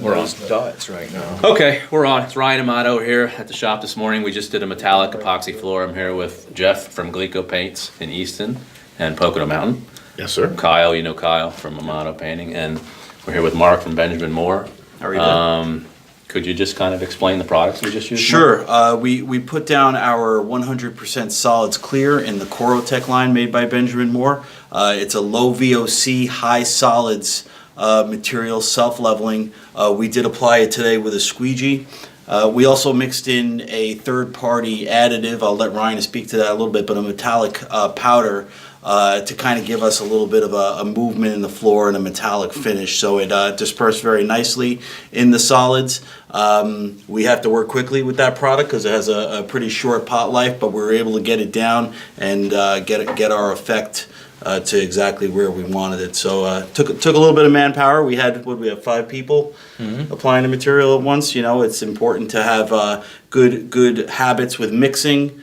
We're those on. dots right now. Okay, we're on. It's Ryan Amato here at the shop this morning. We just did a metallic epoxy floor. I'm here with Jeff from Glico Paints in Easton and Pocono Mountain. Yes, sir. Kyle, you know Kyle from Amato Painting, and we're here with Mark from Benjamin Moore. How are you doing? Could you just kind of explain the products we just used? Sure. We put down our 100% solids clear in the Corotech line made by Benjamin Moore. It's a low VOC, high solids material, self-leveling. We did apply it today with a squeegee. We also mixed in a third-party additive. I'll let Ryan speak to that a little bit, but a metallic powder to kind of give us a little bit of a movement in the floor and a metallic finish. So it dispersed very nicely in the solids. We have to work quickly with that product because it has a pretty short pot life, but we were able to get it down and get our effect to exactly where we wanted it. So took a little bit of manpower. We had 5 people applying the material at once. You know, it's important to have good habits with mixing.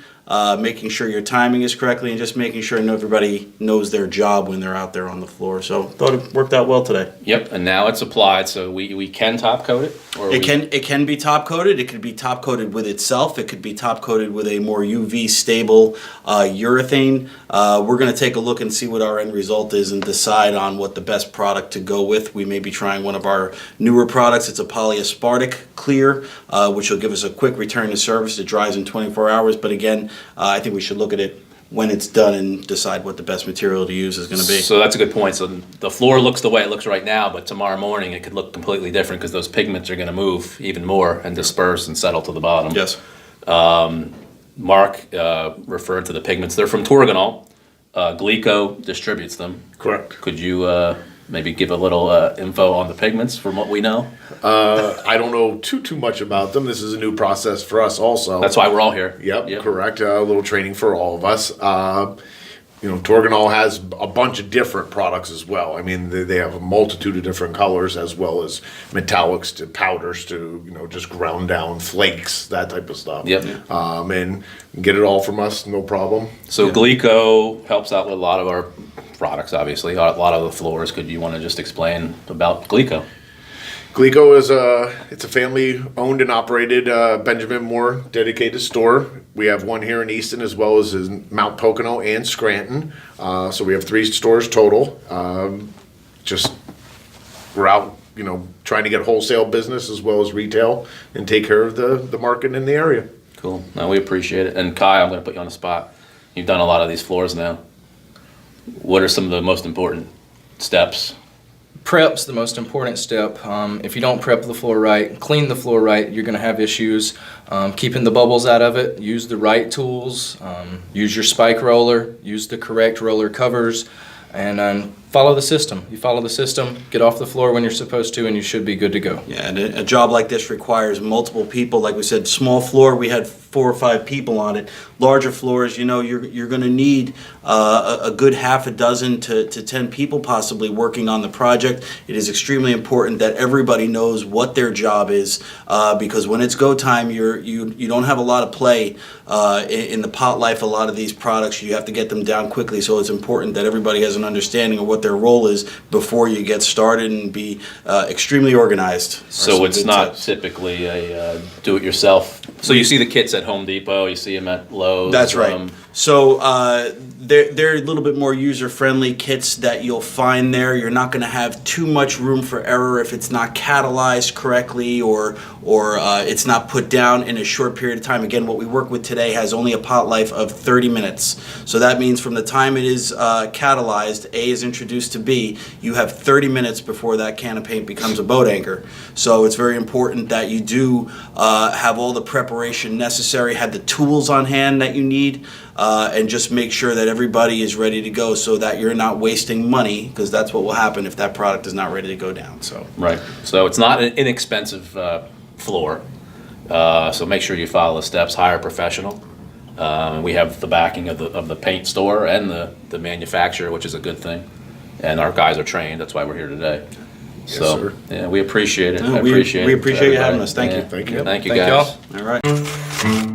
Making sure your timing is correctly, and just making sure everybody knows their job when they're out there on the floor. So thought it worked out well today. Yep, and now it's applied, so we can top coat it? It can be top coated. It could be top coated with itself. It could be top coated with a more UV stable urethane. We're going to take a look and see what our end result is and decide on what the best product to go with. We may be trying one of our newer products. It's a polyaspartic clear, which will give us a quick return to service. It dries in 24 hours, but again, I think we should look at it when it's done and decide what the best material to use is going to be. So that's a good point. So the floor looks the way it looks right now, but tomorrow morning it could look completely different because those pigments are going to move even more and disperse and settle to the bottom. Yes. Mark referred to the pigments. They're from Torganol. Glico distributes them. Correct. Could you maybe give a little info on the pigments from what we know? I don't know too much about them. This is a new process for us also. That's why we're all here. Yep. Correct. A little training for all of us. Torganol has a bunch of different products as well. I mean, they have a multitude of different colors as well as metallics to powders to, just ground down flakes, that type of stuff. Yep. And get it all from us, no problem. So Glico helps out with a lot of our products, obviously, a lot of the floors. Could you want to just explain about Glico? Glico is it's a family-owned and operated Benjamin Moore dedicated store. We have one here in Easton as well as in Mount Pocono and Scranton. So we have 3 stores total. We're out, trying to get wholesale business as well as retail and take care of the market in the area. Cool. No, we appreciate it. And Kai, I'm going to put you on the spot. You've done a lot of these floors now. What are some of the most important steps? Prep's the most important step. If you don't prep the floor right, clean the floor right, you're going to have issues keeping the bubbles out of it. Use the right tools. Use your spike roller. Use the correct roller covers. And follow the system. You follow the system, get off the floor when you're supposed to, and you should be good to go. Yeah, and a job like this requires multiple people. Like we said, small floor, we had 4 or 5 people on it. Larger floors, you're going to need a good half a dozen to 10 people possibly working on the project. It is extremely important that everybody knows what their job is because when it's go time, you don't have a lot of play in the pot life. A lot of these products, you have to get them down quickly. So it's important that everybody has an understanding of what their role is before you get started and be extremely organized. So it's not typically a do-it-yourself. So you see the kits at Home Depot, you see them at Lowe's. That's right. So they're a little bit more user-friendly kits that you'll find there. You're not going to have too much room for error if it's not catalyzed correctly or it's not put down in a short period of time. Again, what we work with today has only a pot life of 30 minutes. So that means from the time it is catalyzed, A is introduced to B, you have 30 minutes before that can of paint becomes a boat anchor. So it's very important that you do have all the preparation necessary, have the tools on hand that you need, and just make sure that everybody is ready to go so that you're not wasting money, because that's what will happen if that product is not ready to go down. So right. So it's not an inexpensive floor. So make sure you follow the steps. Hire a professional. We have the backing of the paint store and the manufacturer, which is a good thing. And our guys are trained. That's why we're here today. Yes, So sir. Yeah, we appreciate it. No, I appreciate we it. appreciate you having us. Thank you. Thank you. Thank you, Thank guys. y'all. All right.